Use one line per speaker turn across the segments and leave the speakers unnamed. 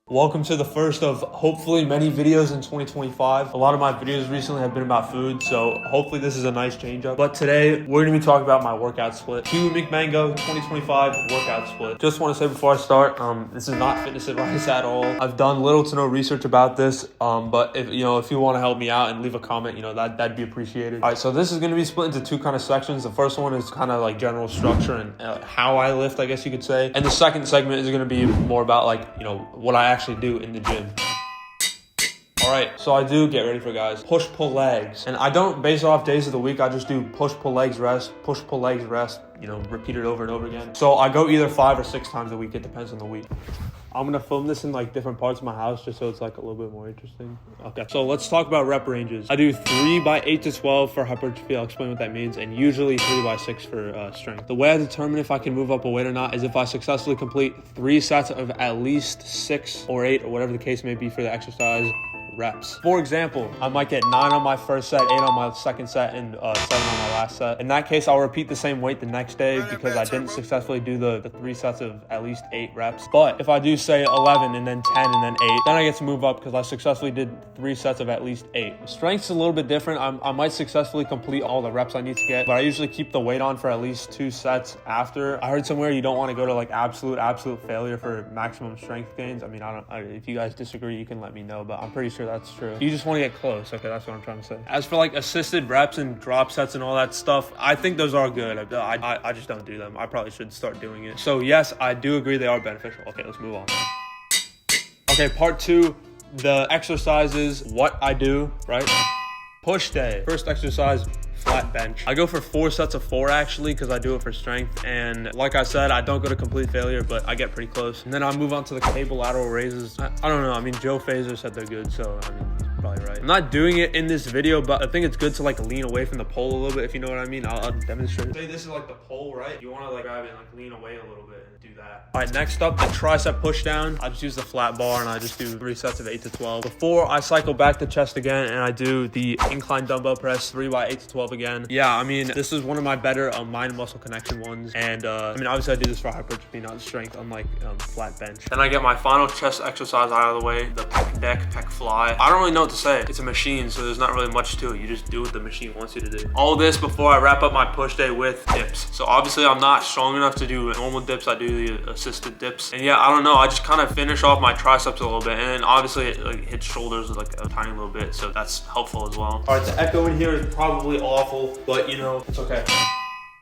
Welcome to the first of hopefully many videos in 2025. A lot of my videos recently have been about food, so hopefully this is a nice change up. But today we're gonna be talking about my workout split. KIWI McMANGO 2025 workout split. Just want to say before I start, this is not fitness advice at all. I've done little to no research about this, but if you want to help me out and leave a comment, that'd be appreciated. All right, so this is gonna be split into two kind of sections. The first one is kind of like general structure and how I lift, I guess you could say, and the second segment is gonna be more about what I actually do in the gym. All right, so I do, get ready for guys, push pull legs, and I don't base it off days of the week. I just do push pull legs rest, push pull legs rest, repeat it over and over again. So I go either 5 or 6 times a week. It depends on the week. I'm gonna film this in like different parts of my house just so it's like a little bit more interesting. Okay, so let's talk about rep ranges. I do 3 by 8 to 12 for hypertrophy. I'll explain what that means, and usually 3 by 6 for strength. The way I determine if I can move up a weight or not is if I successfully complete 3 sets of at least 6 or 8 or whatever the case may be for the exercise reps. For example, I might get 9 on my first set, 8 on my second set, and 7 on my last set. In that case, I'll repeat the same weight the next day because I didn't successfully do the 3 sets of at least 8 reps. But if I do say 11 and then 10 and then 8, then I get to move up because I successfully did 3 sets of at least 8. Strength's a little bit different. I might successfully complete all the reps I need to get, but I usually keep the weight on for at least 2 sets after. I heard somewhere you don't want to go to like absolute failure for maximum strength gains. I mean, if you guys disagree, you can let me know, but I'm pretty sure that's true. You just want to get close. Okay, that's what I'm trying to say. As for like assisted reps and drop sets and all that stuff, I think those are good. I just don't do them. I probably should start doing it. So yes, I do agree they are beneficial. Okay, let's move on. Okay, part 2, the exercises, what I do, right? Push day. First exercise, flat bench. I go for 4 sets of 4 actually because I do it for strength, and like I said, I don't go to complete failure, but I get pretty close. And then I move on to the cable lateral raises. I don't know, I mean, Joe Phaser said they're good, so I mean, he's probably right. I'm not doing it in this video, but I think it's good to like lean away from the pole a little bit, if you know what I mean. I'll demonstrate. Say this is like the pole, right? You want to like grab it and like lean away a little bit and do that. All right, next up, the tricep push down. I just use the flat bar and I just do 3 sets of 8 to 12. Before I cycle back to chest again and I do the incline dumbbell press 3 by 8 to 12 again. Yeah, I mean, this is one of my better mind muscle connection ones, and I mean, obviously I do this for hypertrophy, not strength, unlike flat bench. Then I get my final chest exercise out of the way, the pec deck, pec fly. I don't really know what to say. It's a machine, so there's not really much to it. You just do what the machine wants you to do. All of this before I wrap up my push day with dips. So obviously I'm not strong enough to do normal dips. I do the assisted dips, and yeah, I don't know, I just kind of finish off my triceps a little bit, and then obviously it like hits shoulders like a tiny little bit, so that's helpful as well. All right, the echo in here is probably awful, but it's okay.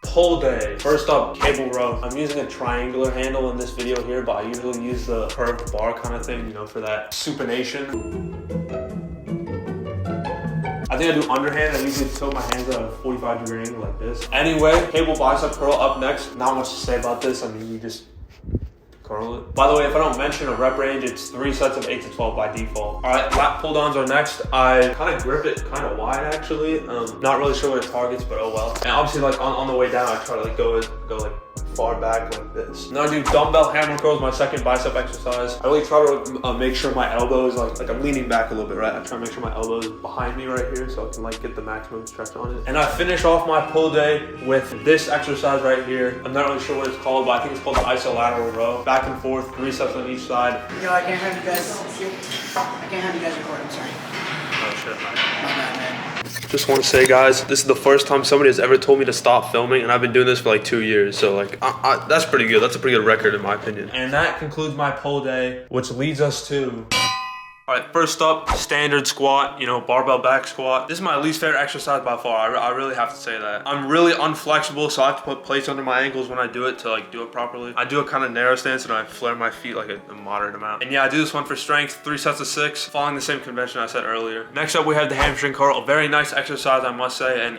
Pull day. First up, cable row. I'm using a triangular handle in this video here, but I usually use the curved bar kind of thing, for that supination. I think I do underhand. I usually tilt my hands at a 45-degree angle like this. Anyway, cable bicep curl up next. Not much to say about this. I mean, you just curl it. By the way, if I don't mention a rep range, it's 3 sets of 8 to 12 by default. All right, lat pull downs are next. I kind of grip it kind of wide actually. Not really sure what it targets, but oh well. And obviously like on the way down, I try to like go like far back like this. Now I do dumbbell hammer curls, my second bicep exercise. I really try to make sure my elbow is like I'm leaning back a little bit, right? I try to make sure my elbow is behind me right here so I can like get the maximum stretch on it. And I finish off my pull day with this exercise right here. I'm not really sure what it's called, but I think it's called the isolateral row. Back and forth, 3 sets on each side.
Yo, I can't have you guys record, I'm sorry.
Oh shit, man.
My bad, man.
Just want to say, guys, this is the first time somebody has ever told me to stop filming, and I've been doing this for like 2 years, so like that's pretty good. That's a pretty good record in my opinion. And that concludes my pull day, which leads us to all right, first up, standard squat, barbell back squat. This is my least favorite exercise by far. I really have to say that. I'm really unflexible, so I have to put plates under my ankles when I do it to like do it properly. I do a kind of narrow stance and I flare my feet like a moderate amount. And yeah, I do this one for strength, 3 sets of 6, following the same convention I said earlier. Next up, we have the hamstring curl, a very nice exercise, I must say. And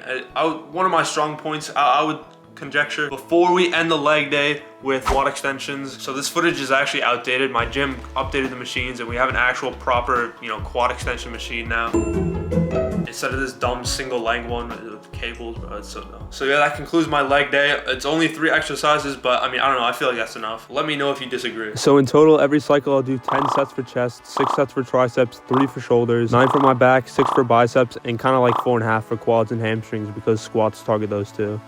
one of my strong points, I would conjecture before we end the leg day with quad extensions. So this footage is actually outdated. My gym updated the machines and we have an actual proper, quad extension machine now. Instead of this dumb single leg one with cables, bro, it's so dumb. So yeah, that concludes my leg day. It's only 3 exercises, but I mean, I don't know, I feel like that's enough. Let me know if you disagree. So in total, every cycle I'll do 10 sets for chest, 6 sets for triceps, 3 for shoulders, 9 for my back, 6 for biceps, and kind of like 4.5 for quads and hamstrings because squats target those too.